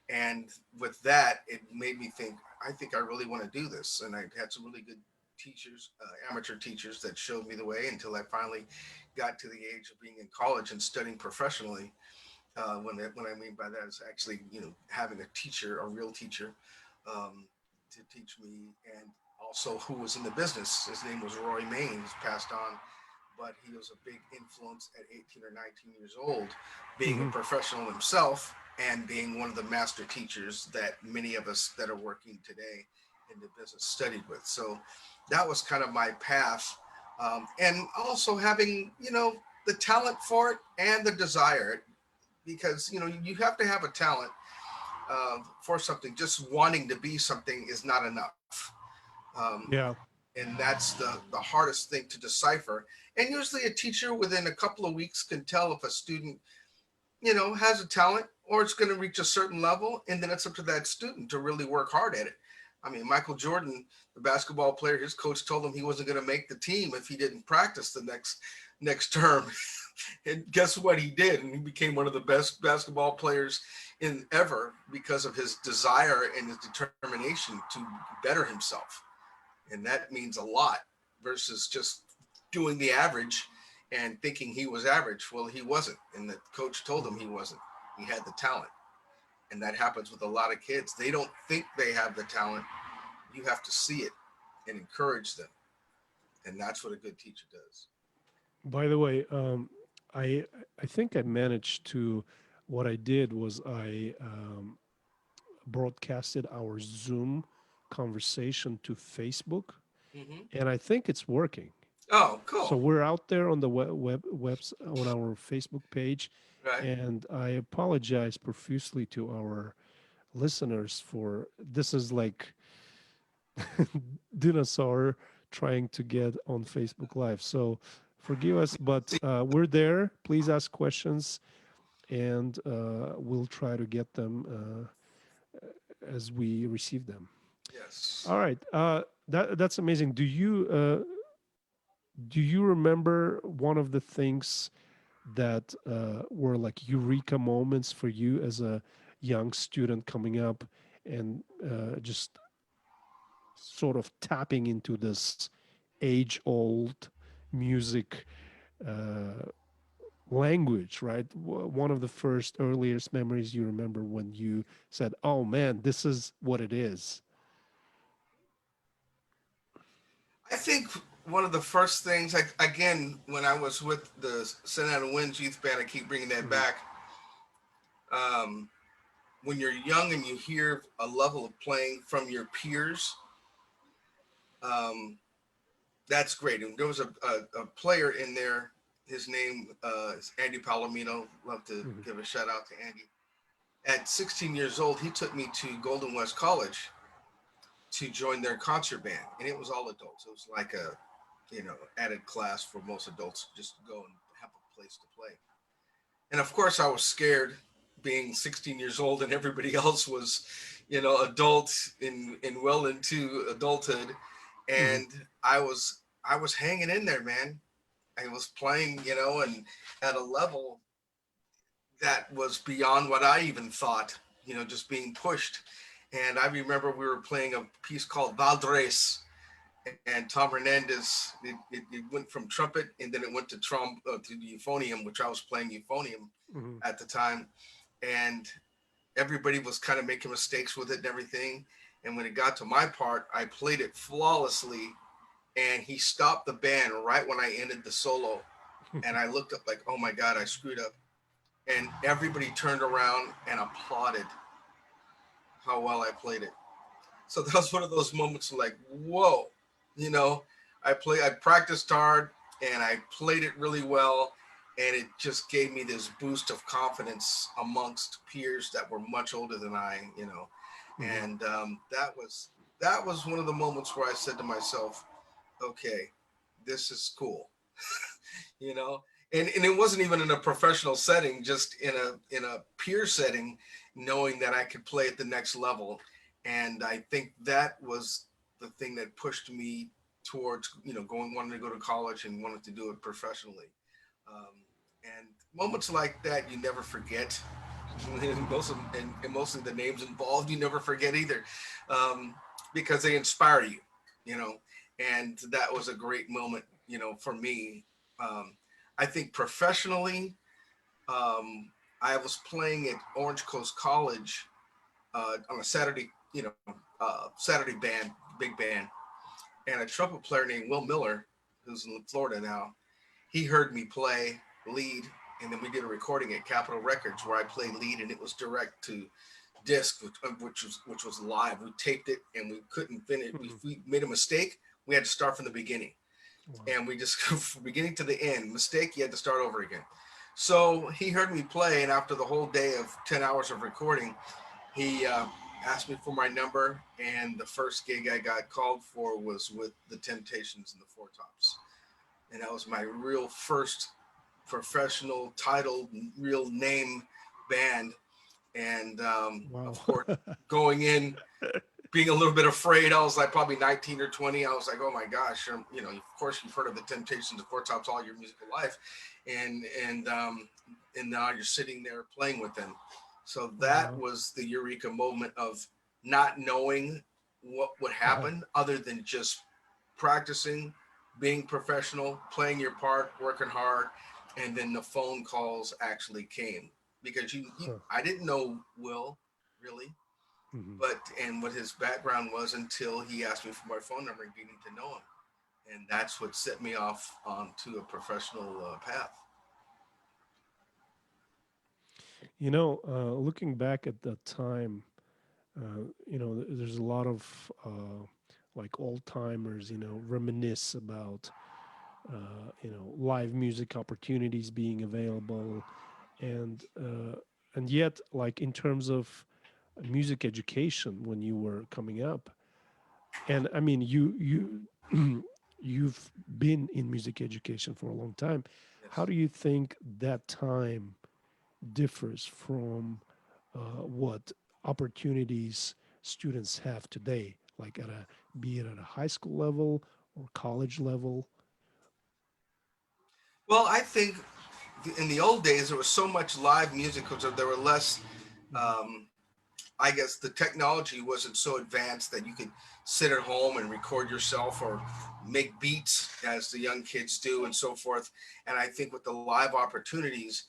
And with that, it made me think, I think I really want to do this. And I had some really good teachers, amateur teachers that showed me the way until I finally got to the age of being in college and studying professionally. What I mean by that is actually, having a teacher, a real teacher, um, to teach me, and also who was in the business. His name was Roy Main. He's passed on, but he was a big influence at 18 or 19 years old, being a Hmm. professional himself and being one of the master teachers that many of us that are working today in the business studied with. So that was kind of my path. And also having, the talent for it and the desire, because, you have to have a talent for something. Just wanting to be something is not enough. Um, Yeah. and that's the hardest thing to decipher. And usually a teacher within a couple of weeks can tell if a student, has a talent or it's going to reach a certain level, and then it's up to that student to really work hard at it. I mean, Michael Jordan, the basketball player, his coach told him he wasn't going to make the team if he didn't practice the next term. And guess what he did? And he became one of the best basketball players in ever because of his desire and his determination to better himself. And that means a lot versus just doing the average and thinking he was average. Well, he wasn't, and the coach told him he wasn't. He had the talent, and that happens with a lot of kids. They don't think they have the talent. You have to see it and encourage them, and that's what a good teacher does. By the way, I I think I managed to. What I did was I broadcasted our Zoom conversation to Facebook, Hmm. and I think it's working. Oh, So cool. we're out there on the webs on our Facebook page, Right. and I apologize profusely to our listeners for this is like dinosaur trying to get on Facebook Live. So forgive us, but we're there. Please ask questions, and we'll try to get them as we receive them. Yes. All right, that's amazing. Do you remember one of the things that were like eureka moments for you as a young student coming up and just sort of tapping into this age old music uh, language, right? One of the first earliest memories you remember when you said, oh man, this is what it is. I think one of the first things, like again, when I was with the St. Anna Winds Youth Band, I keep bringing that Mhm. back. Um, when you're young and you hear a level of playing from your peers, um, that's great. And there was a player in there. His name is Andy Palomino. Love to Mhm. give a shout out to Andy. At 16 years old, he took me to Golden West College to join their concert band, and it was all adults. It was like a added class for most adults, just to go and have a place to play. And of course, I was scared, being 16 years old, and everybody else was, adults in well into adulthood, Mhm. and I was hanging in there, man. I was playing, and at a level that was beyond what I even thought, just being pushed. And I remember we were playing a piece called Valdres, and Tom Hernandez. It went from trumpet, and then it went to the euphonium, which I was playing euphonium Mhm. at the time, and everybody was kind of making mistakes with it and everything. And when it got to my part, I played it flawlessly, and he stopped the band right when I ended the solo. And I looked up like, oh my god, I screwed up. And everybody turned around and applauded how well I played it. So that was one of those moments like, whoa, you know, I practiced hard and I played it really well. And it just gave me this boost of confidence amongst peers that were much older than I. Mhm. And that was one of the moments where I said to myself, okay, this is cool, you know. And it wasn't even in a professional setting, just in a peer setting, knowing that I could play at the next level. And I think that was the thing that pushed me towards going wanting to go to college and wanting to do it professionally. um, and moments like that you never forget. And mostly the names involved you never forget either, um, because they inspire you, you know. And that was a great moment, for me. Um, I think professionally, I was playing at Orange Coast College on a Saturday, Saturday band, big band, and a trumpet player named Will Miller, who's in Florida now. He heard me play lead, and then we did a recording at Capitol Records where I played lead, and it was direct to disc, which was live. We taped it, and we couldn't finish. If Mhm. we made a mistake, we had to start from the beginning, Wow. and we just from beginning to the end. Mistake, you had to start over again. So he heard me play, and after the whole day of 10 hours of recording, he asked me for my number, and the first gig I got called for was with the Temptations and the Four Tops, and that was my real first professional titled real name band. And Wow. of course, going in being a little bit afraid, I was like probably 19 or 20. I was like, oh my gosh, of course you've heard of the Temptations, the Four Tops all your musical life, and now you're sitting there playing with them. So that Wow. was the eureka moment of not knowing what would happen other than just practicing, being professional, playing your part, working hard, and then the phone calls actually came because Huh. I didn't know Will really, Mhm. but and what his background was until he asked me for my phone number and getting to know him, and that's what set me off onto a professional path. Looking back at that time, there's a lot of like old timers, reminisce about, live music opportunities being available, and yet, like in terms of music education when you were coming up, and I mean, you've been in music education for a long time. How Yes. do you think that time differs from what opportunities students have today, like be it at a high school level or college level? Well, I think in the old days there was so much live music because there were less. Mhm. Um, I guess the technology wasn't so advanced that you could sit at home and record yourself or make beats as the young kids do and so forth. And I think with the live opportunities,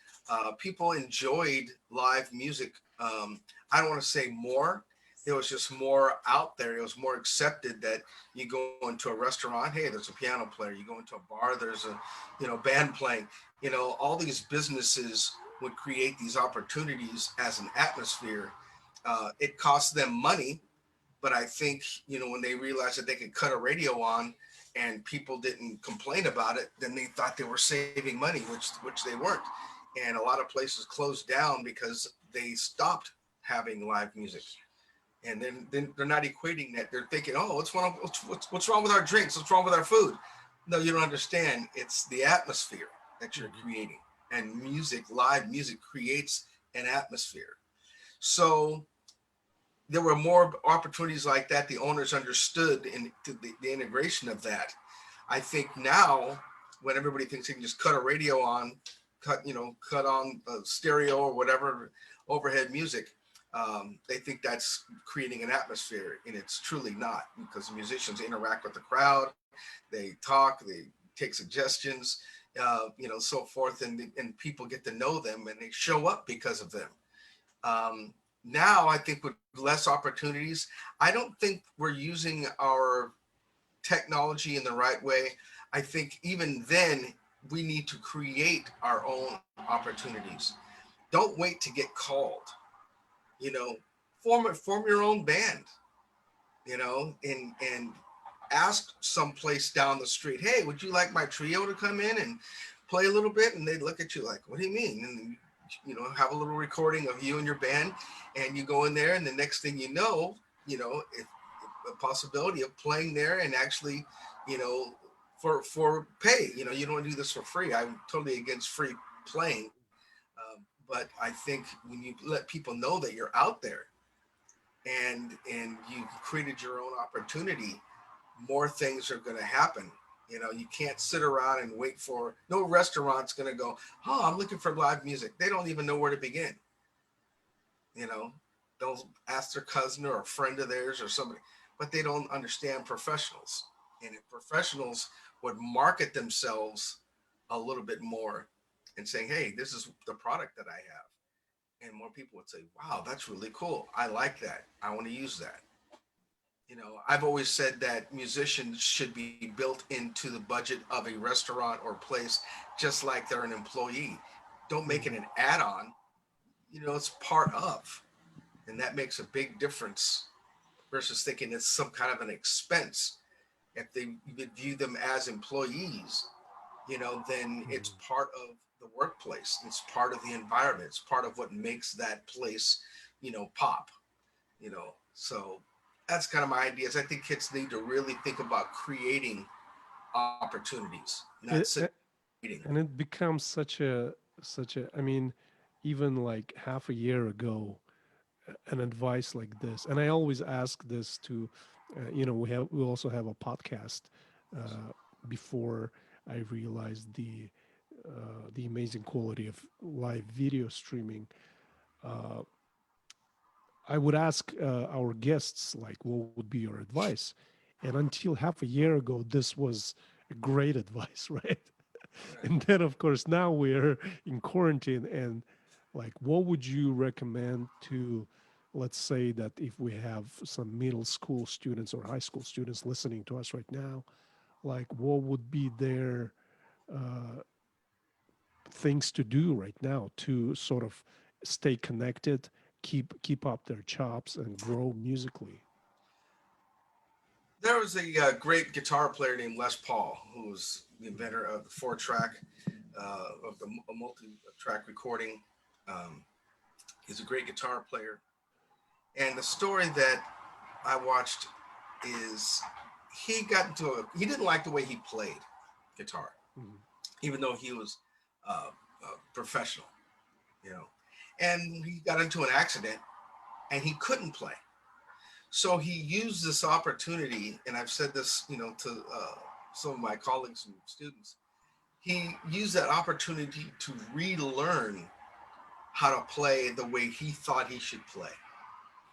people enjoyed live music. I don't want to say more. It was just more out there. It was more accepted that you go into a restaurant, hey, there's a piano player. You go into a bar, there's a, band playing. All these businesses would create these opportunities as an atmosphere. It costs them money, but I think when they realized that they could cut a radio on and people didn't complain about it, then they thought they were saving money, which they weren't. And a lot of places closed down because they stopped having live music. And then they're not equating that. They're thinking, oh, what's wrong with our drinks? What's wrong with our food? No, you don't understand. It's the atmosphere that you're Mhm. creating, and music, live music, creates an atmosphere. So there were more opportunities like that. The owners understood the integration of that. I think now, when everybody thinks they can just cut a radio on, cut on a stereo or whatever overhead music, they think that's creating an atmosphere, and it's truly not, because the musicians interact with the crowd, they talk, they take suggestions, so forth, and people get to know them, and they show up because of them. Now, I think with less opportunities, I don't think we're using our technology in the right way. I think even then, we need to create our own opportunities. Don't wait to get called. You know, form your own band. And ask someplace down the street, hey, would you like my trio to come in and play a little bit? And they look at you like, what do you mean? And have a little recording of you and your band, and you go in there, and the next thing if a possibility of playing there and actually, you know, for pay. You don't do this for free. I'm totally against free playing, but I think when you let people know that you're out there and you created your own opportunity, more things are going to happen. You can't sit around and wait for, no restaurant's going to go, oh, I'm looking for live music. They don't even know where to begin. You know, they'll ask their cousin or a friend of theirs or somebody, but they don't understand professionals. And if professionals would market themselves a little bit more and saying, hey, this is the product that I have. And more people would say, wow, that's really cool. I like that. I want to use that. I've always said that musicians should be built into the budget of a restaurant or place, just like they're an employee. Don't make it Mhm. an add on. It's part of. And that makes a big difference versus thinking it's some kind of an expense. If they view them as employees, then it's Mhm. part of the workplace. It's part of the environment. It's part of what makes that place, pop. So that's kind of my ideas. I think kids need to really think about creating opportunities, not sitting It, waiting. and it becomes such a I mean, even like half a year ago, an advice like this, and I always ask this to, we also have a podcast uh, before I realized the amazing quality of live video streaming. uh, I would ask our guests, like, what would be your advice? And until half a year ago, this was great advice, right? Right. And then, of course, now we're in quarantine. And, like, what would you recommend to, let's say that if we have some middle school students or high school students listening to us right now, like, what would be their uh, things to do right now to sort of stay connected, keep up their chops, and grow musically? There was a great guitar player named Les Paul, who was the inventor of the four-track, of the multi-track recording. Um, he's a great guitar player. And the story that I watched is he didn't like the way he played guitar, Mhm. even though he was professional, you know. And he got into an accident and he couldn't play. So he used this opportunity, and I've said this, to some of my colleagues and students. He used that opportunity to relearn how to play the way he thought he should play.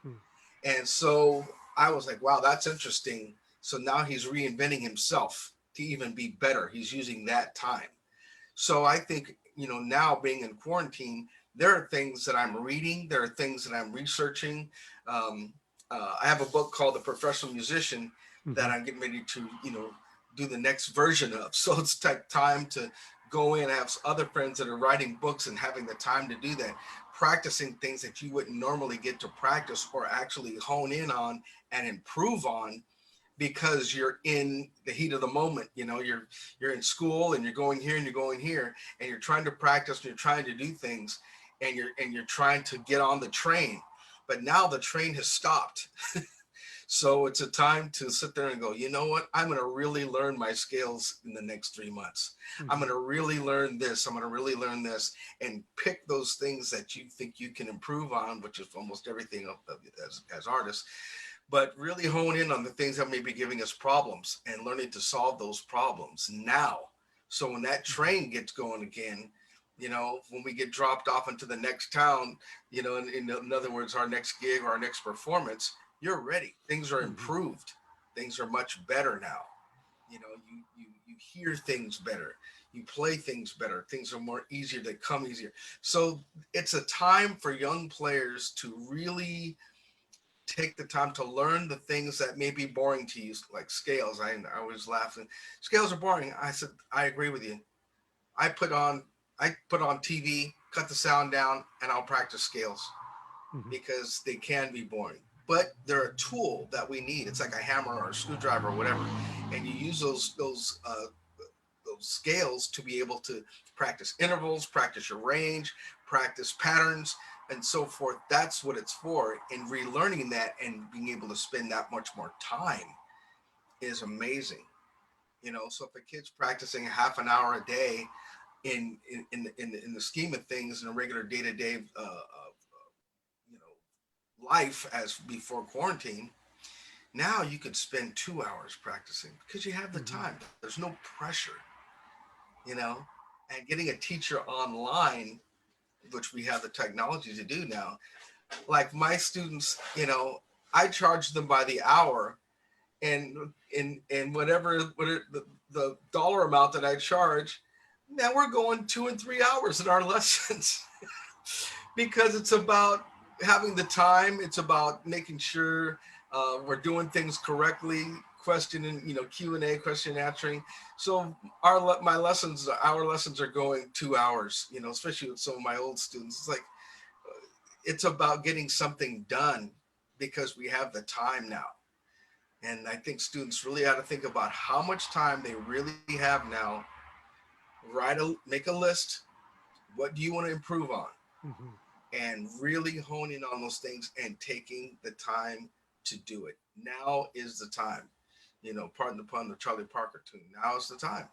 Hmm. And so I was like, wow, that's interesting. So now he's reinventing himself to even be better. He's using that time. So I think, now being in quarantine, there are things that I'm reading, there are things that I'm researching. Um, I have a book called The Professional Musician that Mhm. I'm getting ready to, do the next version of. So it's like time to go in. I have other friends that are writing books and having the time to do that, practicing things that you wouldn't normally get to practice or actually hone in on and improve on because you're in the heat of the moment. You're in school and you're going here and you're going here and you're trying to practice and you're trying to do things and you're trying to get on the train, but now the train has stopped. So it's a time to sit there and go, you know what, I'm going to really learn my skills in the next 3 months. I'm going Mhm. to really learn this, I'm going to really learn this, and pick those things that you think you can improve on, which is almost everything as artists, but really hone in on the things that may be giving us problems and learning to solve those problems now. So when that Mhm. train gets going again, when we get dropped off into the next town, in other words, our next gig or our next performance, you're ready. Things are Mhm. improved. Things are much better now. You hear things better. You play things better. Things are more easier. They come easier. So it's a time for young players to really take the time to learn the things that may be boring to you, like scales. I was laughing. Scales are boring. I said, I agree with you. I put on I put on TV, cut the sound down, and I'll practice scales Mhm. because they can be boring. But they're a tool that we need. It's like a hammer or a screwdriver or whatever, and you use those scales to be able to practice intervals, practice your range, practice patterns, and so forth. That's what it's for. And relearning that and being able to spend that much more time is amazing. So if a kid's practicing half an hour a day in the scheme of things in a regular day to day life as before quarantine, now you could spend 2 hours practicing because you have the Mhm. time. There's no pressure, you know, and getting a teacher online, which we have the technology to do now. Like my students, I charge them by the hour, and whatever the dollar amount that I charge, now we're going 2 and 3 hours in our lessons because it's about having the time. It's about making sure we're doing things correctly, questioning, Q&A, question answering. So our lessons are going 2 hours, especially with some of my old students. It's like, it's about getting something done because we have the time now. And I think students really ought to think about how much time they really have now. Make a list. What do you want to improve on? Hmm. And really honing on those things and taking the time to do it. Now is the time. Pardon the pun, the Charlie Parker tune. Now is the time.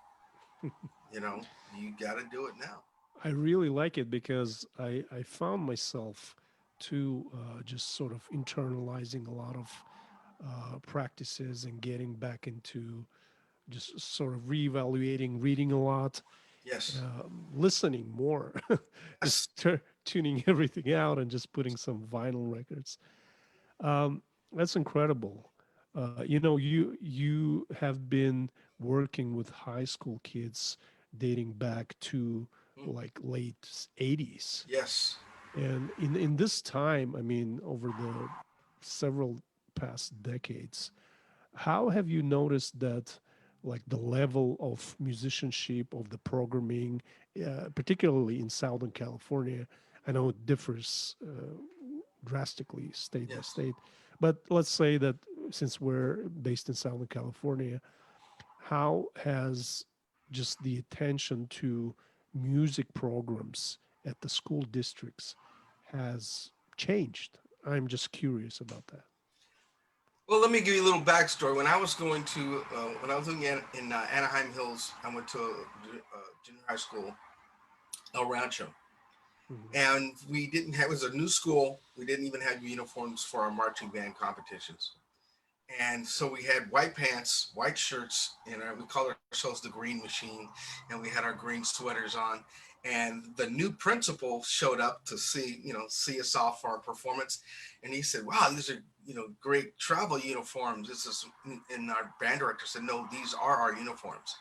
You know, you got to do it now. I really like it because I found myself to just sort of internalizing a lot of practices and getting back into just sort of reevaluating, reading a lot, Yes. listening more, just Yes. tuning everything out and just putting some vinyl records. That's incredible. You have been working with high school kids dating back to Mm. like late 80s. Yes. And in this time, I mean, over the several past decades, how have you noticed that, like the level of musicianship of the programming, particularly in Southern California? I know it differs drastically state by Yes. state, but let's say that since we're based in Southern California, how has just the attention to music programs at the school districts has changed? I'm just curious about that. Well, let me give you a little backstory. When I was living in Anaheim Hills, I went to junior high school, El Rancho, Hmm. and we didn't have. It was a new school. We didn't even have uniforms for our marching band competitions, and so we had white pants, white shirts, and we called ourselves the Green Machine, and we had our green sweaters on. And the new principal showed up to see us off for our performance, and he said, "Wow, these are great travel uniforms." This is, and our band director said, "No, these are our uniforms."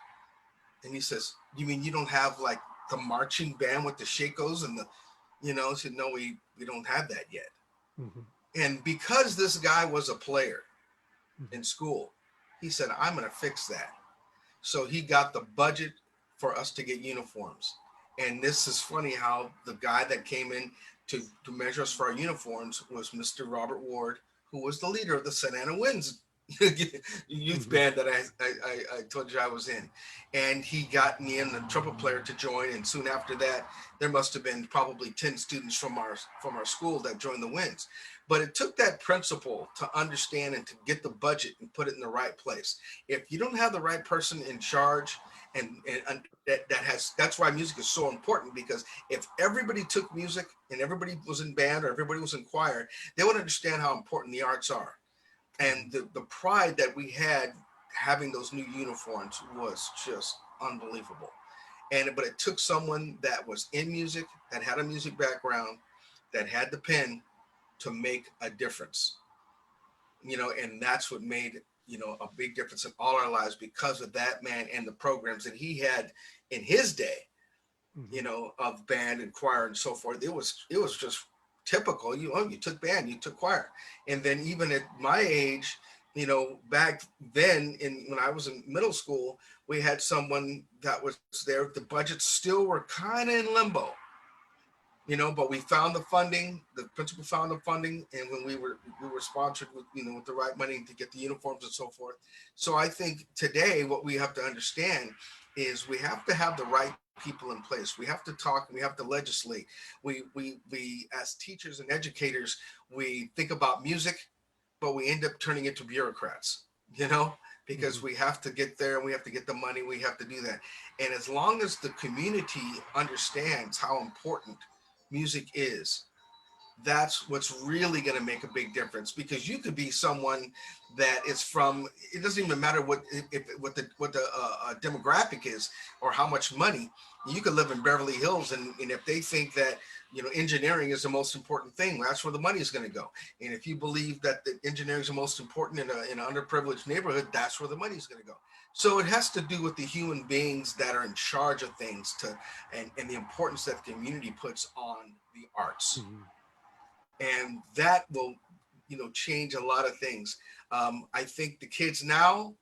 And he says, "You mean you don't have like the marching band with the shakos and the, I said, "No, we don't have that yet." Hmm. And because this guy was a player Hmm. in school, he said, "I'm going to fix that." So he got the budget for us to get uniforms. And this is funny how the guy that came in to measure us for our uniforms was Mr. Robert Ward, who was the leader of the Santa Ana Winds youth Hmm. band that I told you I was in. And he got me and the trumpet player to join. And soon after that, there must have been probably 10 students from our school that joined the Winds. But it took that principle to understand and to get the budget and put it in the right place. If you don't have the right person in charge, and that's why music is so important, because if everybody took music and everybody was in band or everybody was in choir, they would understand how important the arts are. And the pride that we had having those new uniforms was just unbelievable. But it took someone that was in music, that had a music background, that had the pen to make a difference. And that's what made a big difference in all our lives, because of that man and the programs that he had in his day, Hmm. of band and choir and so forth. It was just typical. You took band, you took choir. And then even at my age, back then, when I was in middle school, we had someone that was there. The budgets still were kind of in limbo, but we found the funding. The principal found the funding, and when we were sponsored with with the right money to get the uniforms and so forth. So I think today what we have to understand is we have to have the right people in place. We have to talk. We have to legislate. We as teachers and educators, we think about music, but we end up turning into bureaucrats. You know, because Hmm. we have to get there and we have to get the money. We have to do that. And as long as the community understands how important music is, that's what's really going to make a big difference, because you could be someone that is from, it doesn't even matter what the demographic is or how much money. You could live in Beverly Hills, and if they think that engineering is the most important thing. That's where the money is going to go. And if you believe that the engineering is the most important in an underprivileged neighborhood, that's where the money is going to go. So it has to do with the human beings that are in charge of things and the importance that the community puts on the arts. Mhm. And that will, change a lot of things. I think the kids now,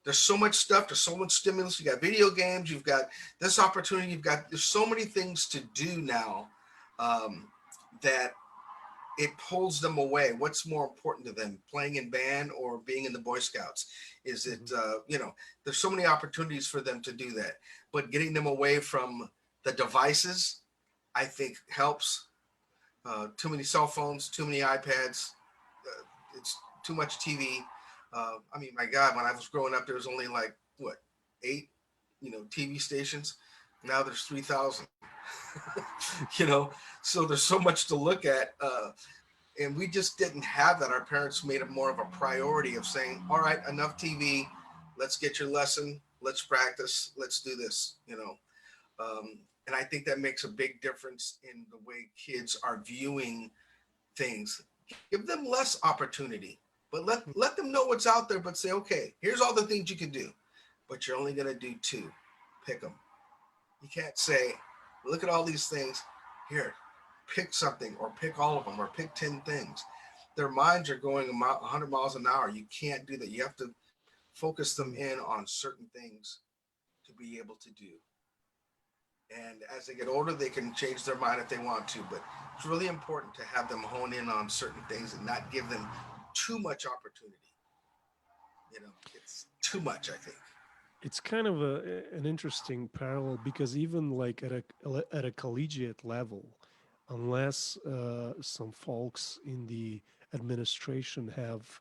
there's so much stuff. There's so much stimulus. You got video games. You've got this opportunity. There's so many things to do now, that it pulls them away. What's more important to them, playing in band or being in the Boy Scouts? Is it, Mhm. there's so many opportunities for them to do that, but getting them away from the devices, I think helps. Too many cell phones, too many iPads. It's too much TV. I mean, my God, when I was growing up, there was only like what, eight, TV stations. Now there's 3,000. you know, so there's so much to look at, and we just didn't have that. Our parents made it more of a priority of saying, "All right, enough TV. Let's get your lesson. Let's practice. Let's do this." And I think that makes a big difference in the way kids are viewing things. Give them less opportunity, but let them know what's out there. But say, okay, here's all the things you can do, but you're only going to do two. Pick them. You can't say, look at all these things. Here, pick something, or pick all of them, or pick 10 things. Their minds are going 100 miles an hour. You can't do that. You have to focus them Mhm. in on certain things to be able to do. And as they get older, they can change their mind if they want to. But it's really important to have them hone in on certain things and not give them too much opportunity. It's too much, I think. It's kind of an interesting parallel because even like at a collegiate level, unless some folks in the administration have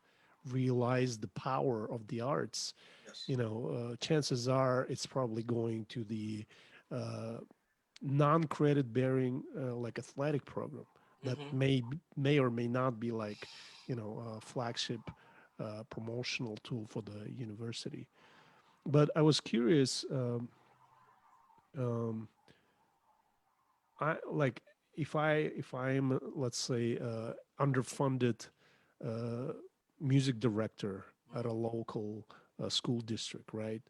realized the power of the arts, Yes. chances are it's probably going to the uh, non-credit bearing like athletic program that Mm-hmm. may or may not be like a flagship promotional tool for the university. But I was curious. Um, I like if I'm let's say underfunded uh, music director at a local school district, right?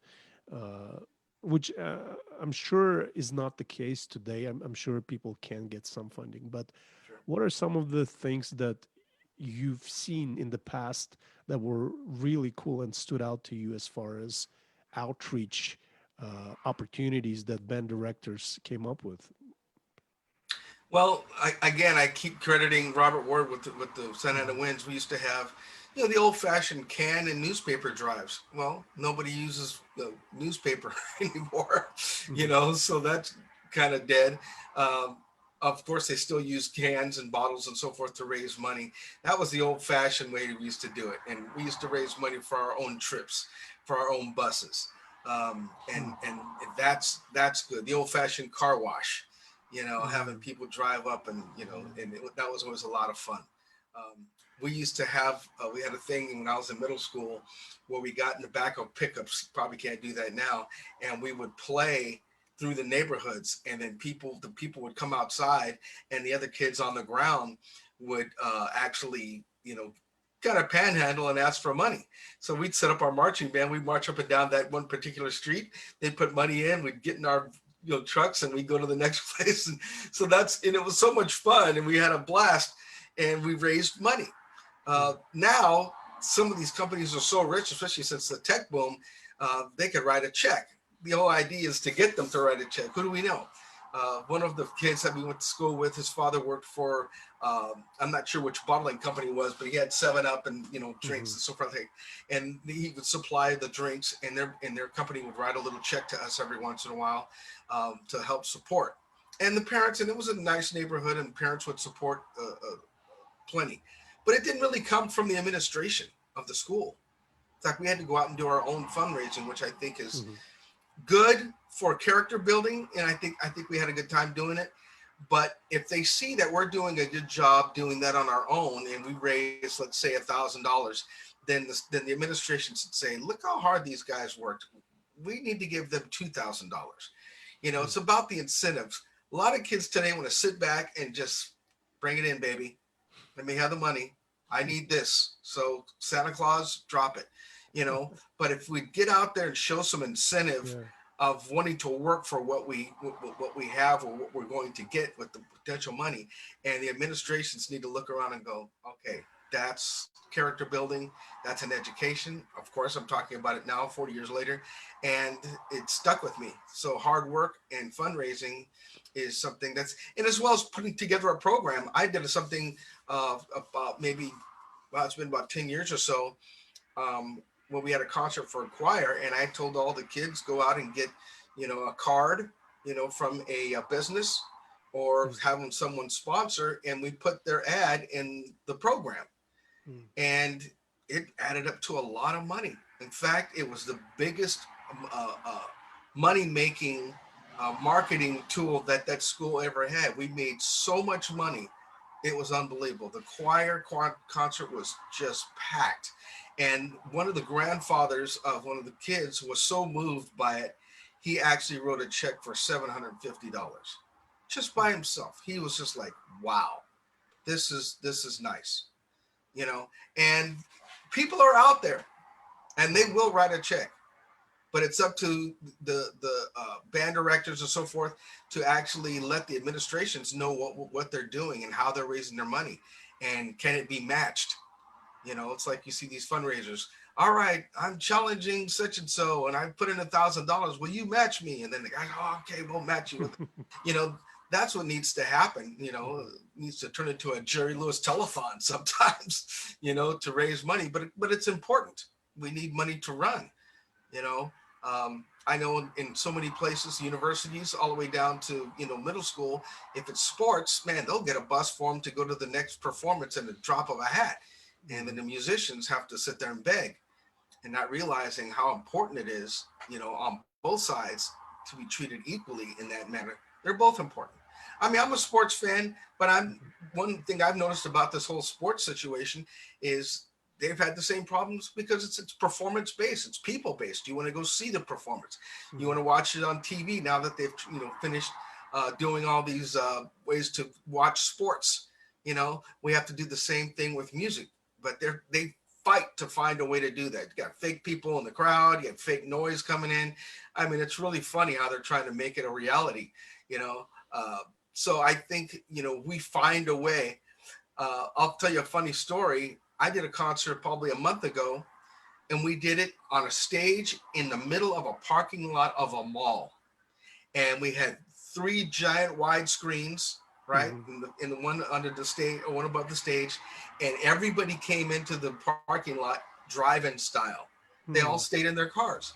Uh, which I'm sure is not the case today. I'm sure people can get some funding, but Sure. what are some of the things that you've seen in the past that were really cool and stood out to you as far as outreach opportunities that band directors came up with? Well, I keep crediting Robert Ward with the Santa Ana Mhm. Winds. We used to have, the old-fashioned can and newspaper drives. Well, nobody uses the newspaper anymore, Mhm. so that's kind of dead. Um, of course, they still use cans and bottles and so forth to raise money. That was the old-fashioned way we used to do it, and we used to raise money for our own trips, for our own buses, and that's good. The old-fashioned car wash, having Mhm. people drive up, and that was always a lot of fun. Um, we used to have we had a thing when I was in middle school where we got in the back of pickups. Probably can't do that now, and we would play through the neighborhoods, and then the people would come outside, and the other kids on the ground would actually kind of panhandle and ask for money. So we'd set up our marching band. We'd march up and down that one particular street. They'd put money in. We'd get in our trucks, and we go to the next place. And so and it was so much fun, and we had a blast, and we raised money. Mhm. Now some of these companies are so rich, especially since the tech boom, they could write a check. The whole idea is to get them to write a check. Who do we know? One of the kids that we went to school with, his father worked for, I'm not sure which bottling company it was, but he had 7 Up and drinks Mhm. and so forth. And he would supply the drinks, and their company would write a little check to us every once in a while, to help support. And the parents, and it was a nice neighborhood, and parents would support plenty, but it didn't really come from the administration of the school. In fact, we had to go out and do our own fundraising, which I think is Mhm. good for character building, and I think we had a good time doing it. But if they see that we're doing a good job doing that on our own, and we raise, let's say, $1,000, then the administration should say, "Look how hard these guys worked. We need to give them $2,000." It's Mhm. about the incentives. A lot of kids today want to sit back and just bring it in, baby. Let me have the money. I need this. So Santa Claus, drop it. You know, but if we get out there and show some incentive Yeah. of wanting to work for what we have or what we're going to get with the potential money, and the administrations need to look around and go, okay, that's character building, that's an education. Of course, I'm talking about it now, 40 years later, and it stuck with me. So hard work and fundraising is something that's, and as well as putting together a program. I did something about maybe, well, it's been about 10 years or so, when we had a concert for a choir, and I told all the kids, go out and get, a card, from a business, or Mm, having someone sponsor, and we put their ad in the program, mm, and it added up to a lot of money. In fact, it was the biggest money making marketing tool that school ever had. We made so much money, it was unbelievable. The choir concert was just packed. And one of the grandfathers of one of the kids was so moved by it, he actually wrote a check for $750 just mm. by himself. He was just like, wow, this is nice, you know. And people are out there and they will write a check, but it's up to the band directors and so forth to actually let the administrations know what they're doing and how they're raising their money, and can it be matched. It's like you see these fundraisers. All right, I'm challenging such and so, and I put in $1,000. Will you match me? And then the guy, oh, okay, we'll match you with. You know, that's what needs to happen. Mhm. It needs to turn into a Jerry Lewis telethon sometimes. To raise money, but it's important. We need money to run. You know, I know in so many places, universities, all the way down to middle school. If it's sports, man, they'll get a bus for them to go to the next performance in the drop of a hat, and then Mhm. the musicians have to sit there and beg, and not realizing how important it is, on both sides, to be treated equally in that manner. They're both important. I mean, I'm a sports fan, but I'm Mhm. one thing I've noticed about this whole sports situation is they've had the same problems because it's performance based, it's people based. You want to go see the performance, you want Mhm. to watch it on TV. Now that they've finished doing all these ways to watch sports, we have to do the same thing with music, but they fight to find a way to do that. You got fake people in the crowd, you got fake noise coming in. I mean, it's really funny how they're trying to make it a reality, you know. Uh, so I think we find a way. I'll tell you a funny story. I did a concert probably a month ago, and we did it on a stage in the middle of a parking lot of a mall, and we had three giant wide screens, right, Mhm. in the one under the stage or one above the stage, and everybody came into the parking lot drive-in style. They all Mhm. stayed in their cars,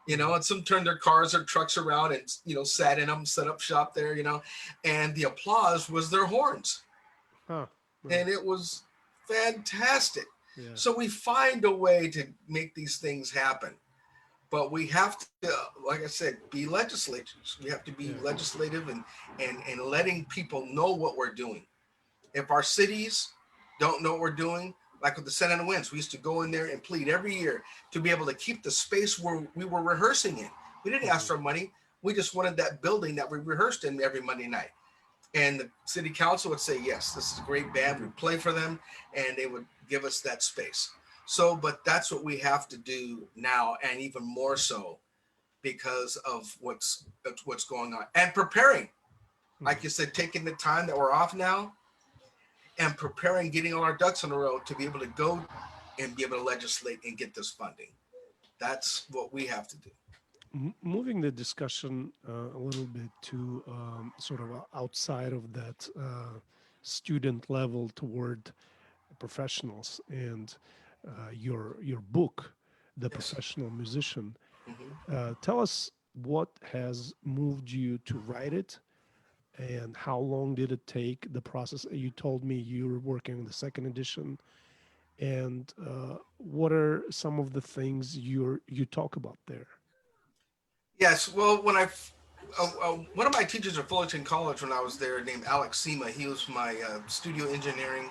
Mhm. and some turned their cars or trucks around and sat in them, set up shop there, and the applause was their horns, Huh. Right. and it was fantastic. Yeah. So we find a way to make these things happen, but we have to, like I said, be legislators. We have to be Yeah. legislative, and letting people know what we're doing. If our cities don't know what we're doing, like with the Senate and Winds, we used to go in there and plead every year to be able to keep the space where we were rehearsing in. We didn't ask Mhm. for money. We just wanted that building that we rehearsed in every Monday night. And the city council would say, yes, this is a great band. Mhm. We'd play for them, and they would give us that space. So, but that's what we have to do now, and even more so because of what's going on, and preparing. Like Mhm. you said, taking the time that we're off now and preparing, getting all our ducks in a row to be able to go and be able to legislate and get this funding. That's what we have to do. Moving the discussion a little bit to sort of outside of that student level toward professionals and your book, The Yes. Professional Musician. Mm-hmm. Tell us what has moved you to write it, and how long did it take, the process? You told me you were working on the second edition, and what are some of the things you talk about there? Yes. Well, one of my teachers at Fullerton College when I was there, named Alex Sema, he was my studio engineering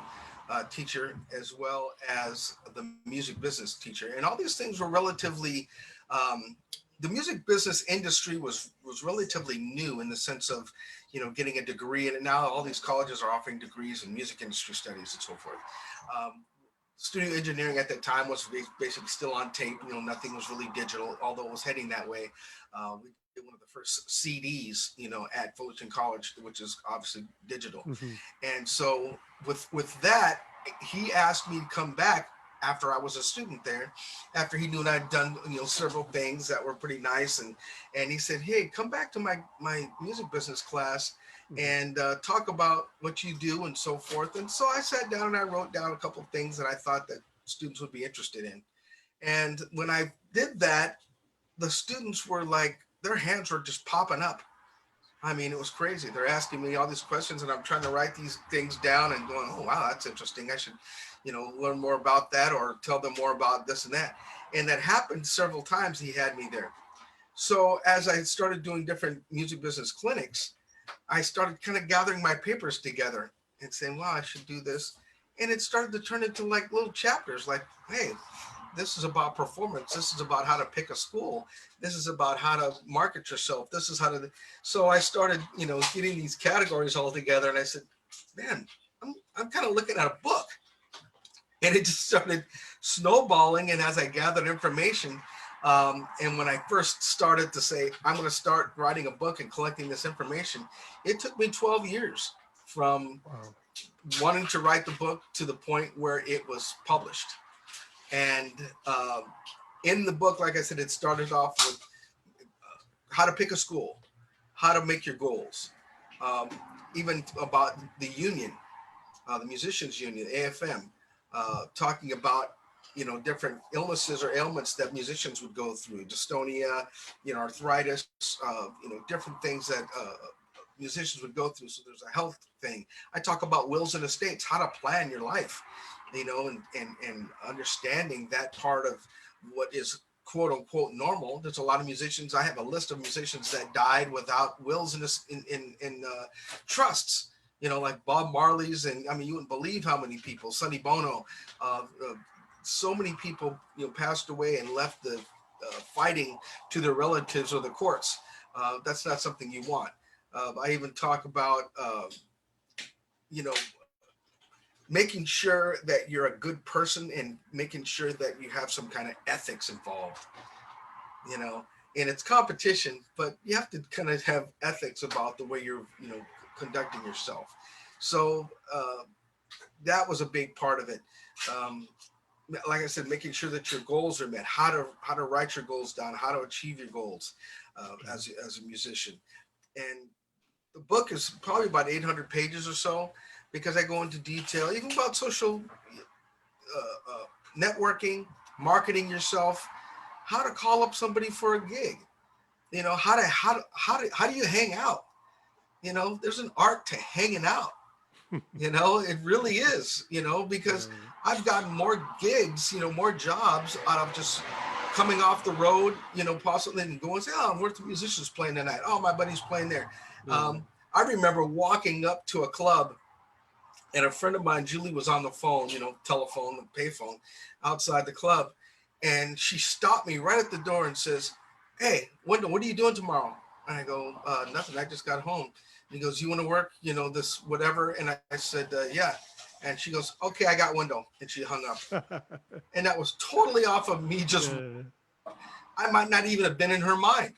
teacher, as well as the music business teacher, and all these things were relatively um, the music business industry was relatively new in the sense of, getting a degree, and now all these colleges are offering degrees in music industry studies and so forth. Um, Studio engineering at that time was basically still on tape. Nothing was really digital, although it was heading that way. We did one of the first CDs, at Fullerton College, which is obviously digital. Hmm. And so with that, he asked me to come back after I was a student there, after he knew that I'd done several things that were pretty nice, and he said, "Hey, come back to my music business class Hmm. and talk about what you do and so forth." And so I sat down and I wrote down a couple of things that I thought that students would be interested in. And when I did that, the students were like, their hands were just popping up. I mean, it was crazy. They're asking me all these questions, and I'm trying to write these things down and going, "Oh, wow, that's interesting. I should, learn more about that or tell them more about this and that." And that happened several times. He had me there. So as I started doing different music business clinics, I started kind of gathering my papers together and saying, "Wow, I should do this." And it started to turn into like little chapters, like, "Hey, this is about performance. This is about how to pick a school. This is about how to market yourself. This is how to." So I started, getting these categories all together, and I said, "Man, I'm kind of looking at a book." And it just started snowballing. And as I gathered information, and when I first started to say, "I'm going to start writing a book and collecting this information," it took me 12 years from Wow. wanting to write the book to the point where it was published. And in the book, like I said, it started off with how to pick a school, how to make your goals, um, even about the union, the musicians union, AFM, talking about different illnesses or ailments that musicians would go through, dystonia, arthritis, different things that musicians would go through. So there's a health thing. I talk about wills and estates, how to plan your life, and understanding that part of what is quote unquote normal. There's a lot of musicians. I have a list of musicians that died without wills in trusts. Like Bob Marley's, and I mean, you wouldn't believe how many people. Sonny Bono, so many people, passed away and left the fighting to their relatives or the courts. That's not something you want. I even talk about, you know, making sure that you're a good person and making sure that you have some kind of ethics involved, you know, and it's competition, but you have to kind of have ethics about the way you're, conducting yourself. So that was a big part of it. Um, like I said, making sure that your goals are met, how to write your goals down, how to achieve your goals as a musician. And the book is probably about 800 pages or so because I go into detail even about social networking, marketing yourself, how to call up somebody for a gig, how do you hang out? There's an art to hanging out. It really is, because I've gotten more gigs, more jobs out of just coming off the road, possibly and going, say, "Oh, where's the musicians playing tonight? Oh, my buddy's playing there." Yeah. I remember walking up to a club and a friend of mine, Julie, was on the phone, telephone, payphone outside the club. And she stopped me right at the door and says, "Hey, Wendell, what are you doing tomorrow?" And I go, "Nothing. I just got home." And he goes, "You want to work, this whatever?" And I said, "Yeah." And she goes, "Okay, I got Wendell." And she hung up. And that was totally off of me. Just, Yeah. I might not even have been in her mind,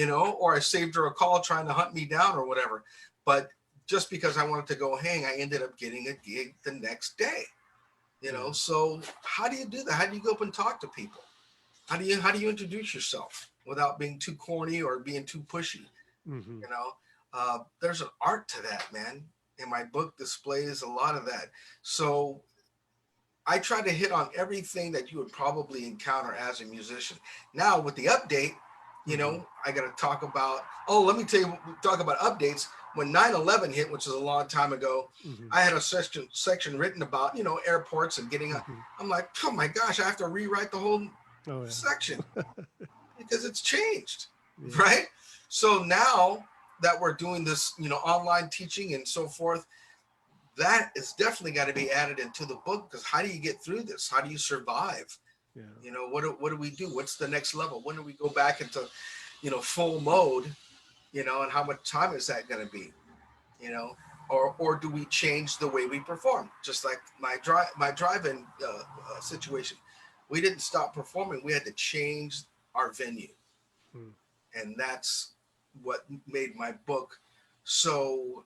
or I saved her a call trying to hunt me down or whatever. But just because I wanted to go hang, I ended up getting a gig the next day. Yeah. So how do you do that? How do you go up and talk to people? How do you introduce yourself without being too corny or being too pushy? Hmm. There's an art to that, man. And my book displays a lot of that. So I try to hit on everything that you would probably encounter as a musician. Now with the update, Hmm. I got to talk about, let me tell you, talk about updates. When 9/11 hit, which was a long time ago, Hmm. I had a section written about, airports and getting up. Hmm. I'm like, oh my gosh, I have to rewrite the whole Oh section yeah. because it's changed, Yeah. right? So now that we're doing this, online teaching and so forth, that is definitely got to be added into the book because how do you get through this? How do you survive? Yeah. What do we do? What's the next level? When do we go back into, full mode? And how much time is that going to be? You know, or do we change the way we perform? Just like my drive-in situation, we didn't stop performing. We had to change our venue, Mm. and that's what made my book so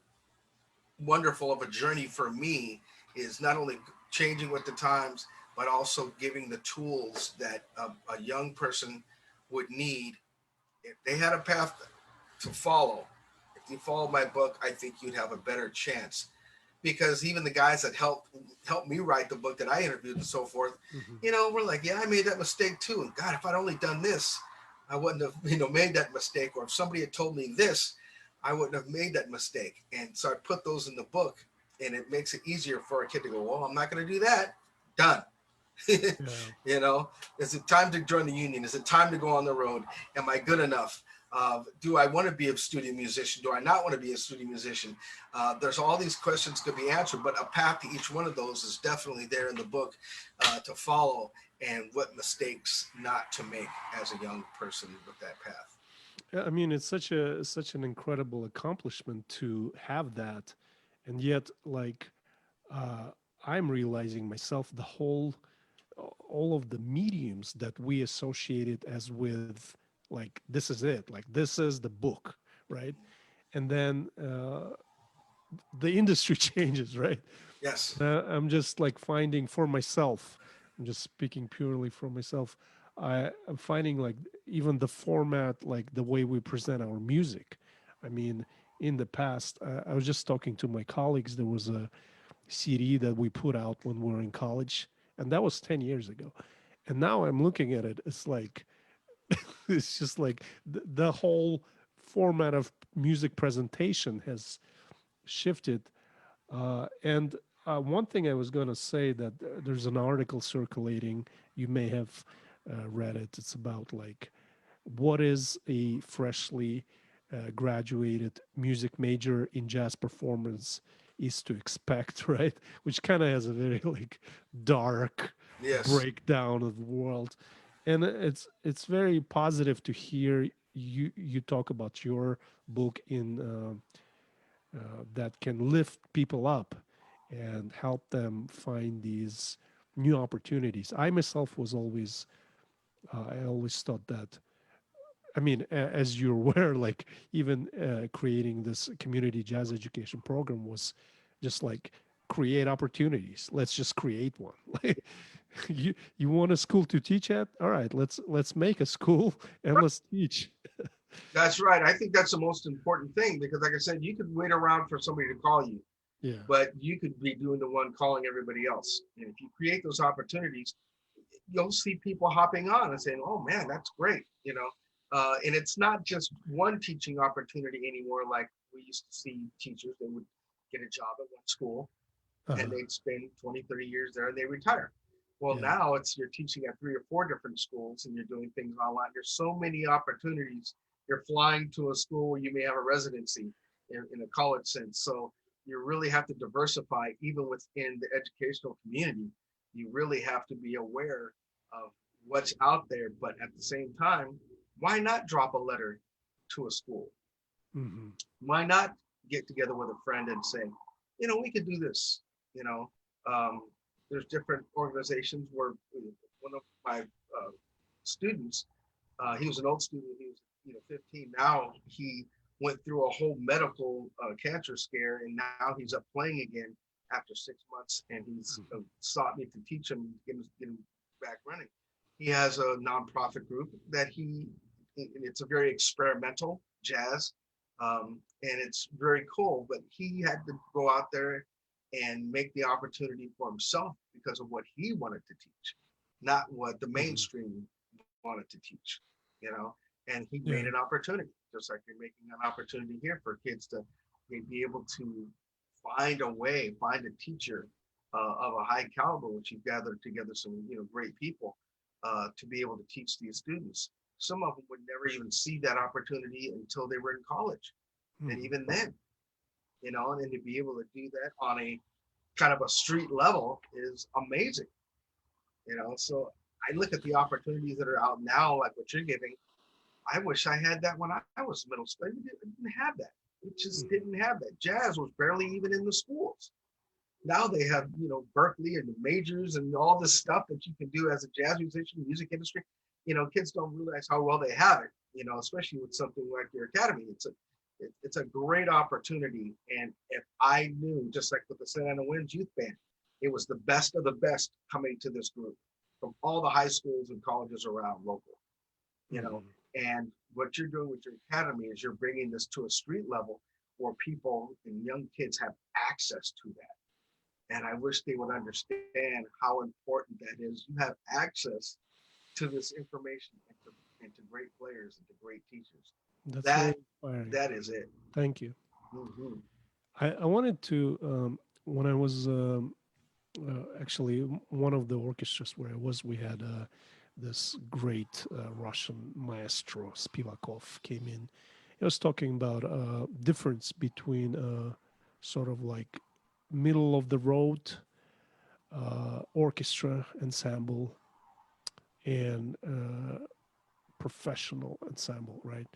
wonderful of a journey for me. Is not only changing with the times, but also giving the tools that a young person would need if they had a path to follow. If you follow my book, I think you'd have a better chance. Because even the guys that helped me write the book that I interviewed and so forth, Hmm. we're like, yeah, I made that mistake too. And God, if I'd only done this, I wouldn't have, made that mistake. Or if somebody had told me this, I wouldn't have made that mistake. And so I put those in the book, and it makes it easier for a kid to go, well, I'm not going to do that. Done. Yeah. Is it time to join the union? Is it time to go on the road? Am I good enough? Do I want to be a studio musician? Do I not want to be a studio musician? There's all these questions could be answered, but a path to each one of those is definitely there in the book to follow, and what mistakes not to make as a young person with that path. Yeah, I mean, it's such an incredible accomplishment to have that, and yet, like, uh, I'm realizing myself all of the mediums that we associated as with, like, this is it, like this is the book, right? And then the industry changes, right? Yes. I'm just like finding for myself. I'm just speaking purely for myself. I'm finding like even the format, like the way we present our music. I mean, in the past, I was just talking to my colleagues. There was a CD that we put out when we were in college, and that was 10 years ago. And now I'm looking at it. It's like it's just like the whole format of music presentation has shifted. And one thing I was going to say that there's an article circulating. You may have read it. It's about like what is a freshly graduated music major in jazz performance is to expect, right? Which kind of has a very like dark Yes. breakdown of the world, and it's very positive to hear you talk about your book in. That can lift people up and help them find these new opportunities. I myself was always, I always thought that, I mean, as you're aware, like even creating this community jazz education program was just like create opportunities. Let's just create one. Like you want a school to teach at? All right, let's make a school and let's teach. That's right. I think that's the most important thing because, like I said, you could wait around for somebody to call you, Yeah. but you could be doing the one calling everybody else. And if you create those opportunities, you'll see people hopping on and saying, "Oh man, that's great," And it's not just one teaching opportunity anymore. Like we used to see teachers, they would get a job at one school and Uh-huh. they'd spend 20, 30 years there and they retire. Well, Yeah. now it's you're teaching at 3 or 4 different schools and you're doing things online. There's so many opportunities. You're flying to a school where you may have a residency in a college sense. So you really have to diversify even within the educational community. You really have to be aware of what's out there. But at the same time, why not drop a letter to a school? Hmm. Why not get together with a friend and say, we could do this? You know, um, there's different organizations where one of my students, he was an old student. He was, 15. Now he went through a whole medical cancer scare, and now he's up playing again after 6 months. And he's sought me to teach him, get him back running. He has a nonprofit group that it's a very experimental jazz, and it's very cool. But he had to go out there and make the opportunity for himself because of what he wanted to teach, not what the Hmm. mainstream wanted to teach, you know. And he made an Yeah. opportunity, just like you're making an opportunity here for kids to be able to find a way, find a teacher of a high caliber, which you've gathered together some great people to be able to teach these students. Some of them would never even see that opportunity until they were in college, and Hmm. even then, and to be able to do that on a kind of a street level is amazing. So I look at the opportunities that are out now, like what you're giving. I wish I had that when I was middle school. I didn't have that. It just Mhm. didn't have that. Jazz was barely even in the schools. Now they have, Berkeley and the majors and all this stuff that you can do as a jazz musician, music industry. Kids don't realize how well they have it, especially with something like your academy. It's a great opportunity. And if I knew, just like with the Santa Ana Winds Youth Band, it was the best of the best coming to this group from all the high schools and colleges around local, you know, Mhm. and what you're doing with your academy is you're bringing this to a street level where people and young kids have access to that. And I wish they would understand how important that is. You have access to this information and to great players and to great teachers. That's very That inspiring. that is it. Thank you. Mm-hmm. I wanted to, when I was actually one of the orchestras where I was, we had this great Russian maestro, Spivakov, came in. He was talking about difference between sort of like middle of the road orchestra ensemble and professional ensemble, right?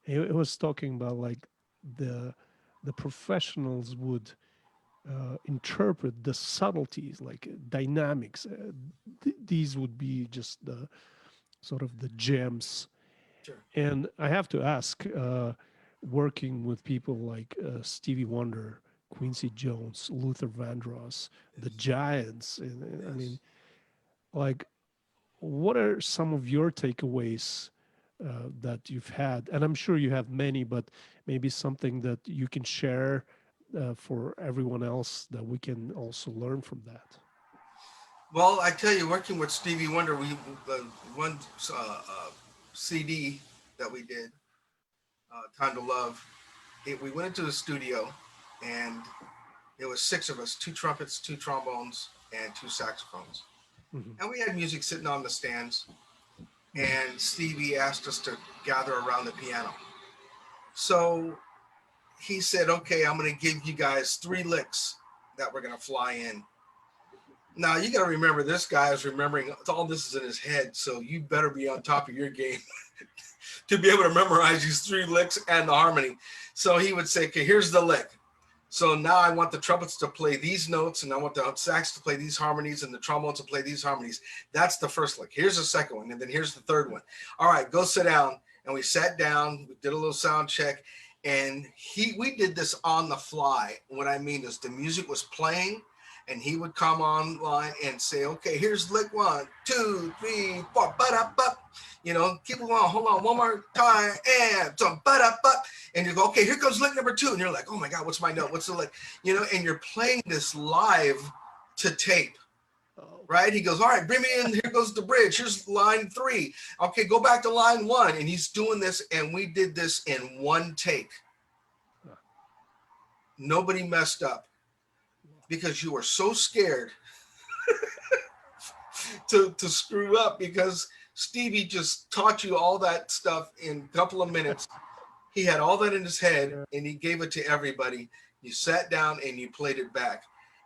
It was talking about like the the professionals would interpret the subtleties, like dynamics. These would be just the sort of the gems. Sure. And I have to ask, working with people like Stevie Wonder, Quincy Jones, Luther Vandross, the Yes. Giants, and I Yes. mean, like, what are some of your takeaways that you've had? And I'm sure you have many, but maybe something that you can share for everyone else that we can also learn from that. Well, I tell you, working with Stevie Wonder, we one CD that we did, "Time to Love." We went into the studio, and it was six of us: two trumpets, two trombones, and two saxophones. Hmm. And we had music sitting on the stands. Hmm. And Stevie asked us to gather around the piano. So he said, "Okay, I'm going to give you guys three licks that we're going to fly in." Now you got to remember, this guy is remembering all this is in his head, so you better be on top of your game to be able to memorize these three licks and the harmony. So he would say, "Okay, here's the lick. So now I want the trumpets to play these notes, and I want the sax to play these harmonies, and the trombone to play these harmonies." That's the first lick. Here's the second one, and then here's the third one. All right, go sit down. And we sat down. We did a little sound check, and we did this on the fly. What I mean is the music was playing, and he would come online and say, "Okay, here's lick one, two, three, four, ba-da-ba." Keep it on, hold on, one more time, and so ba-da-ba. And you go, "Okay, here comes lick number two." And you're like, "Oh my God, what's my note? What's the lick?" And you're playing this live to tape. Oh, Right? He goes, "All right, bring me in. Here goes the bridge. Here's line three. Okay, go back to line one." And he's doing this, and we did this in one take. ah, Nobody messed up wow. because you were so scared to screw up, because Stevie just taught you all that stuff in a couple of minutes. He had all that in his head, Yeah. and he gave it to everybody. You sat down and you played it back.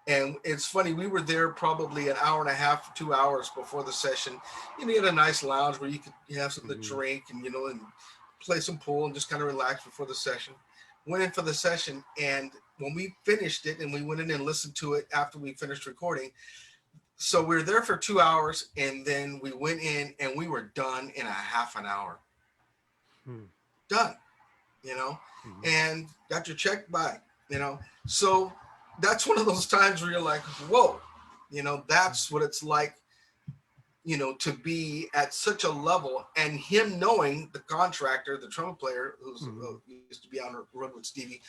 And it's funny, we were there probably an hour and a half, 2 hours before the session. You had a nice lounge where you have something to Hmm. drink and play some pool and just kind of relax before the session. Went in for the session, and when we finished it and we went in and listened to it after we finished recording, so we were there for 2 hours, and then we went in and we were done in a half an hour. Hmm. Done. you know, Hmm. and got your check back. So that's one of those times where you're like, whoa, that's what it's like, to be at such a level. And him knowing, the contractor, the trumpet player who's Hmm. used to be on the road with Stevie,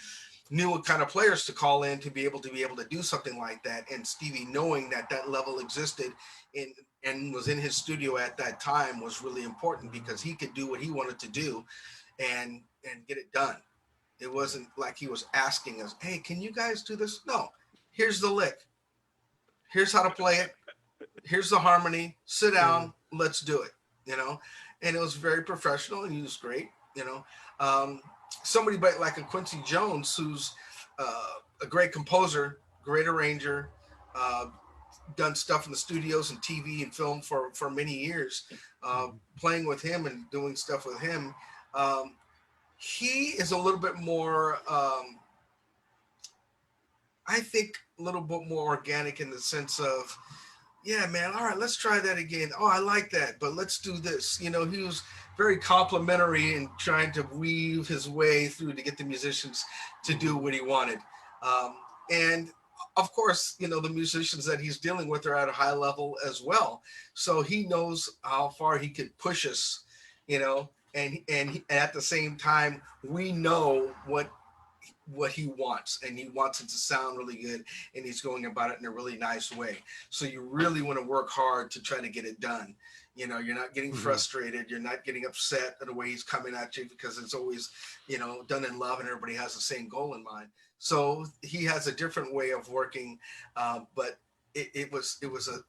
knew what kind of players to call in to be able to do something like that. And Stevie knowing that that level existed in and was in his studio at that time was really important, because he could do what he wanted to do and get it done. It Yeah. wasn't like he was asking us, "Hey, can you guys do this?" No. Here's the lick. Here's how to play it. Here's the harmony. Sit Yeah. down. Let's do it. You know, and it was very professional, and he was great. You know, um, somebody like a Quincy Jones, who's a great composer, great arranger, uh, done stuff in the studios and TV and film for many years, Mhm. playing with him and doing stuff with him. Um, he is a little bit more, I think, a little bit more organic in the sense of, yeah, man, all right, let's try that again. Oh, I like that, but let's do this. He was very complimentary in trying to weave his way through to get the musicians to do Mhm. what he wanted. Um, and of course, the musicians that he's dealing with are at a high level as well. So he knows how far he can push us, at the same time, we know what he wants, and he wants it to sound really good, and he's going about it in a really nice way. So you really want to work hard to try to get it done. You're not getting Mhm. frustrated, you're not getting upset at the way he's coming at you, because it's always done in love and everybody has the same goal in mind. So he has a different way of working, but it was a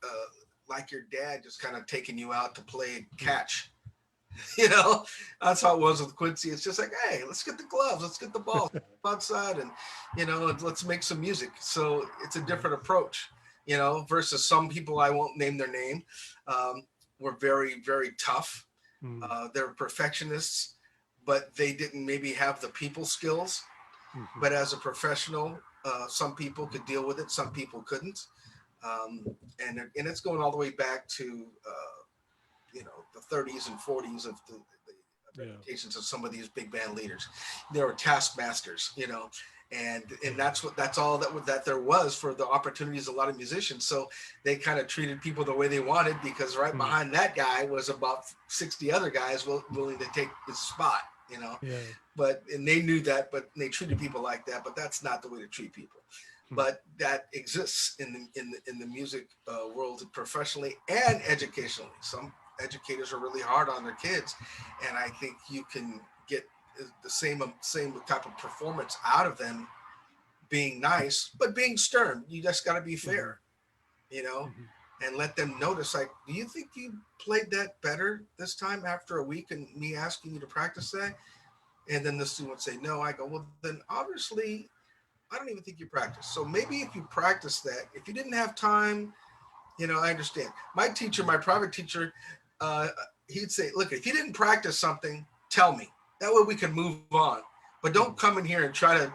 like your dad just kind of taking you out to play Mhm. catch. you know, that's how it was with Quincy. It's just like, hey, let's get the gloves, let's get the ball outside, and let's make some music. So it's a Mhm. different approach, versus some people, I won't name their name, were very, very tough. Mhm. They're perfectionists, but they didn't maybe have the people skills. Mhm. But as a professional, some people could deal with it, some people couldn't. Um, and it's going all the way back to the 30s and 40s of the Yeah. reputations of some of these big band leaders. They were taskmasters, and Mhm. that's all that there was for the opportunities of a lot of musicians. So they kind of treated people the way they wanted, because right Mhm. behind that guy was about 60 other guys willing to take his spot. Yeah. And they knew that, but they treated people like that. But that's not the way to treat people. Mhm. But that exists in the music world, professionally and educationally. Some educators are really hard on their kids, and I think you can get the same type of performance out of them, being nice but being stern. You just got to be Mhm. fair, you know, Mhm. and let them notice. Like, do you think you played that better this time after a week and me asking you to practice that? And then the student would say no. I go, well, then obviously I don't even think you practiced. So maybe if you practice that, if you didn't have time, I understand. My teacher, my private teacher, uh, he'd say, look, if you didn't practice something, tell me. That way we can move on. But don't Mhm. come in here and try to,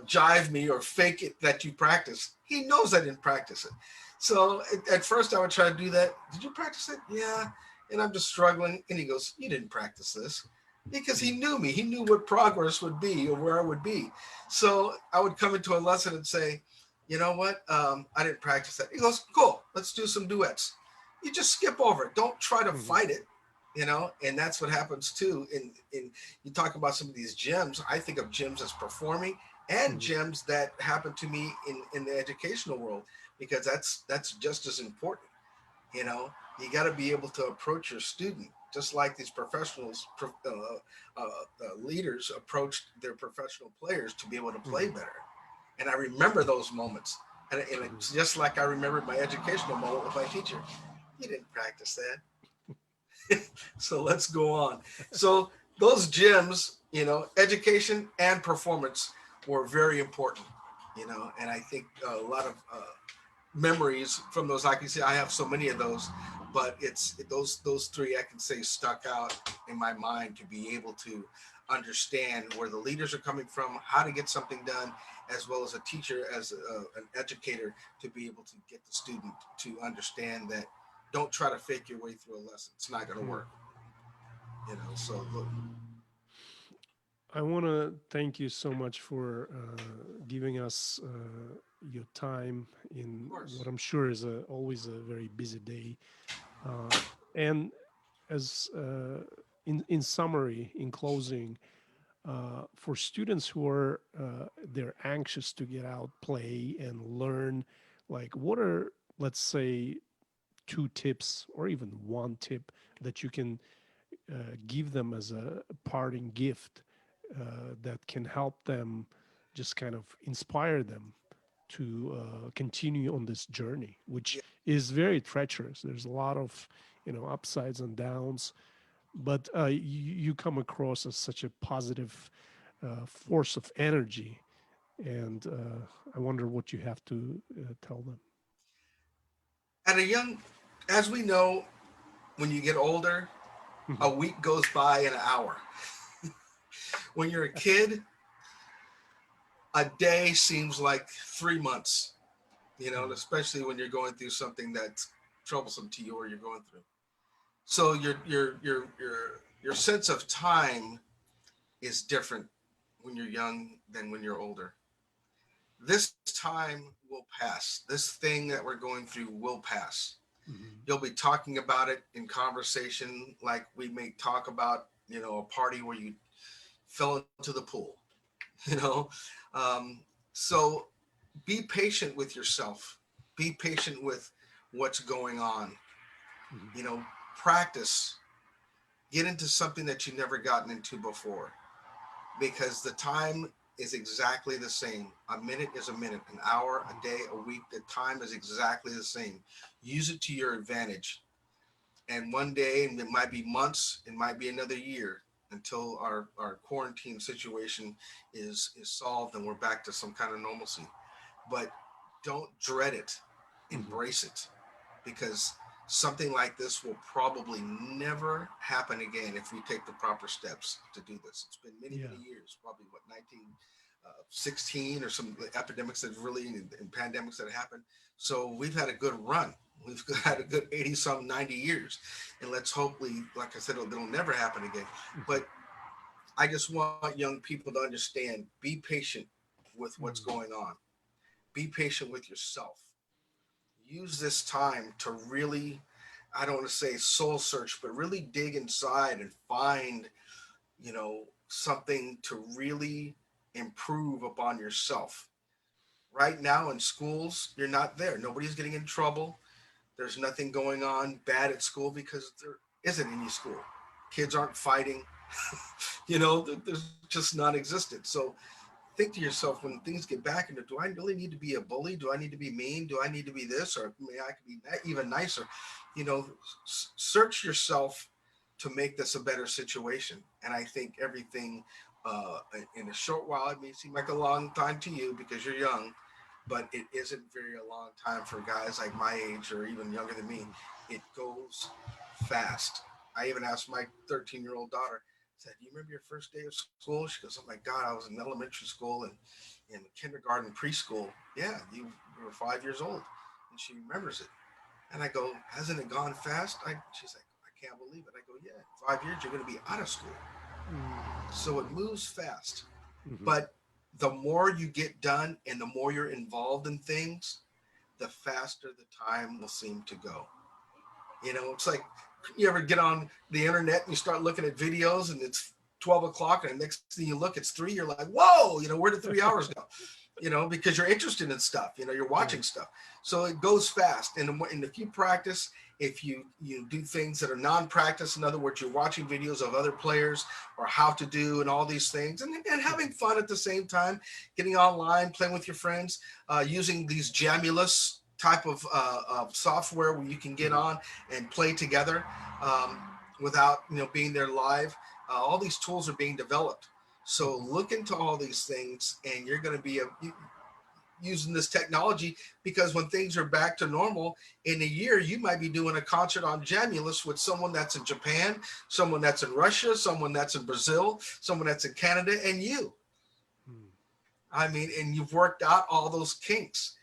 jive me or fake it that you practice. He knows I didn't practice it. So at first I would try to do that. Did you practice it? Yeah. And I'm just struggling. And he goes, you didn't practice this. Because he Mhm. knew me. He knew what progress would be or where I would be. So I would come into a lesson and say, you know what? I didn't practice that. He goes, cool. Let's do some duets. You just skip over it. Don't try to Mhm. fight it. And that's what happens too. In you talk about some of these gems. I think of gems as performing, and Mhm. gems that happen to me in the educational world, because that's just as important. You know, you got to be able to approach your student just like these professionals, leaders approached their professional players to be able to play Mhm. better. And I remember those moments, and Mhm. it's just like I remembered my educational moment with my teacher. You didn't practice that, so let's go on. So those gems, education and performance were very important. And I think a lot of memories from those. Like you said, I have so many of those, but it's those three I can say stuck out in my mind, to be able to understand where the leaders are coming from, how to get something done, as well as a teacher, as an educator, to be able to get the student to understand that don't try to fake your way through a lesson. It's not going to Mhm. work. So look, I want to thank you so much for giving us your time of in course. what I'm sure is always a very busy day. Uh, and as in summary, in closing, for students who are they're anxious to get out, play, and learn, like what are, let's say, two tips or even one tip that you can give them as a parting gift that can help them, just kind of inspire them to continue on this journey, which Yeah. is very treacherous. There's a lot of upsides and downs, but you come across as such a positive force of energy, and I wonder what you have to tell them. at a young, as we know, when you get older, a Mhm. week goes by in an hour. When you're a kid, a day seems like 3 months, and Mhm. especially when you're going through something that's troublesome to you or you're going through. So your sense of time is different when you're young than when you're older. This time will pass. This thing that we're going through will pass. Mhm. You'll be talking about it in conversation like we may talk about, a party where you fell into the pool, you know. Um, so be patient with yourself. Be patient with what's going on. Mhm. You know, practice. Get into something that you've never gotten into before, because the time is exactly the same. A minute is a minute, an hour, a day, a week. The time is exactly the same. Use it to your advantage. And one day, and it might be months, it might be another year until our quarantine situation is solved and we're back to some kind of normalcy. But don't dread it, Mhm. embrace it, because something like this will probably never happen again if we take the proper steps to do this. It's been many, Yeah. many years, probably what, 1916 or some epidemics that really and pandemics that happened. So we've had a good run. We've had a good 80 some 90 years. And let's hopefully, like I said, it'll never happen again. Mhm. But I just want young people to understand, be patient with what's Mhm. going on. Be patient with yourself. Use this time to really, I don't want to say soul search, but really dig inside and find, something to really improve upon yourself. Right now in schools, you're not there. Nobody's getting in trouble. There's nothing going on bad at school because there isn't any school. Kids Mhm. aren't fighting. There's just non-existent. So think to yourself, when things get back into, do I really need to be a bully? Do I need to be mean? Do I need to be this? Or may I could be even nicer? Search yourself to make this a better situation. And I think everything, uh, in a short while, it may seem like a long time to you because you're young, but it isn't very a long time for guys like my age or even younger than me. Mhm. It goes fast. I even asked my 13-year-old daughter, said, "Do you remember your first day of school?" She goes, "Oh my God, I was in elementary school and in kindergarten, preschool." "Yeah, you were 5 years old." And she remembers it. And I go, "Hasn't it gone fast?" She's like, "I can't believe it." I go, "Yeah, 5 years, you're going to be out of school." Mhm. So it moves fast. Mhm. But the more you get done and the more you're involved in things, the faster the time will seem to go. It's like, you ever get on the internet and you start looking at videos and it's 12 o'clock and the next thing you look, it's 3. You're like, whoa, where did 3 hours go? Because you're interested in stuff, you're Yeah. watching stuff. So it goes fast. And if you practice, if you do things that are non-practice, in other words, you're watching videos of other players or how to do and all these things and having Mhm. fun at the same time, getting online, playing with your friends, using these Jamulus type of software where you can get Mhm. on and play together, um, without being there live. All these tools are being developed. So Mhm. look into all these things, and you're going to be using this technology, because when things are back to normal in a year, you might be doing a concert on Jamulus with someone that's in Japan, someone that's in Russia, someone that's in Brazil, someone that's in Canada, and you. Mhm. I mean, and you've worked out all those kinks.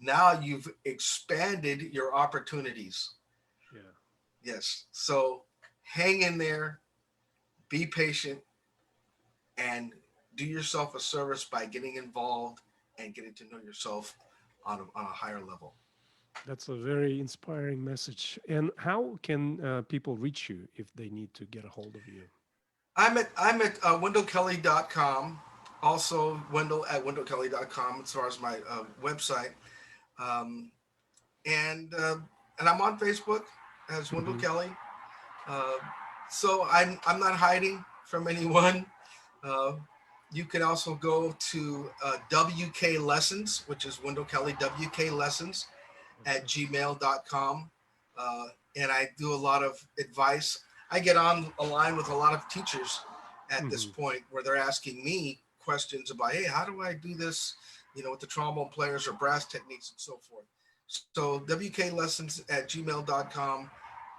Now you've expanded your opportunities. Yeah. Yes. So hang in there, be patient, and do yourself a service by getting involved and getting to know yourself on a higher level. That's a very inspiring message. And how can people reach you if they need to get a hold of you? I'm at wendellkelly.com. Also, Wendell at wendellkelly.com as far as my website. Um, and and I'm on Facebook as Wendell Hmm. Kelly. Uh, so I'm not hiding from anyone. Uh, you can also go to WK Lessons, which is Wendell Kelly WK Lessons at Okay. gmail.com. Uh, and I do a lot of advice. I get on a line with a lot of teachers at this Hmm. point where they're asking me questions about, hey, how do I do this, with the trombone players or brass techniques and so forth. So wklessons@gmail.com.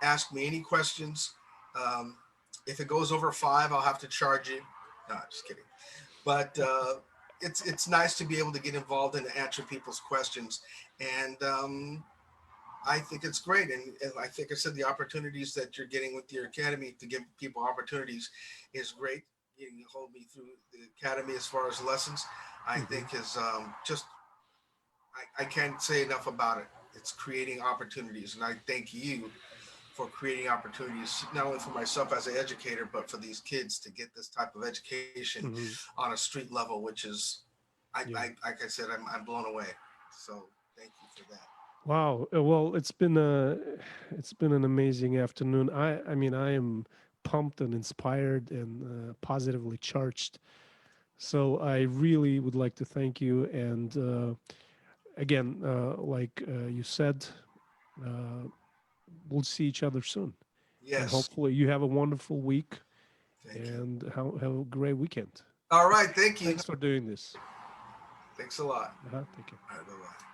Ask me any questions. Um, if it goes over 5, I'll have to charge you. No, just kidding. But it's nice to be able to get involved and answer people's questions. And I think it's great. And I think I said the opportunities that you're getting with your academy to give people opportunities is great. You can hold me through the academy as far as lessons. I Hmm. think is just I can't say enough about it. It's creating opportunities, and I thank you for creating opportunities not only for myself as an educator, but for these kids to get this type of education Hmm. on a street level, which is, I Yeah. like I said, I'm blown away. So thank you for that. Wow. Well, it's been an amazing afternoon. I mean, I am pumped and inspired and positively charged. So I really would like to thank you. And again, like you said, uh, we'll see each other soon. And Yes, hopefully you have a wonderful week thank you. and have a great weekend. All right, thank you. Thanks for doing this. Thanks a lot. Take care. All right, bye bye.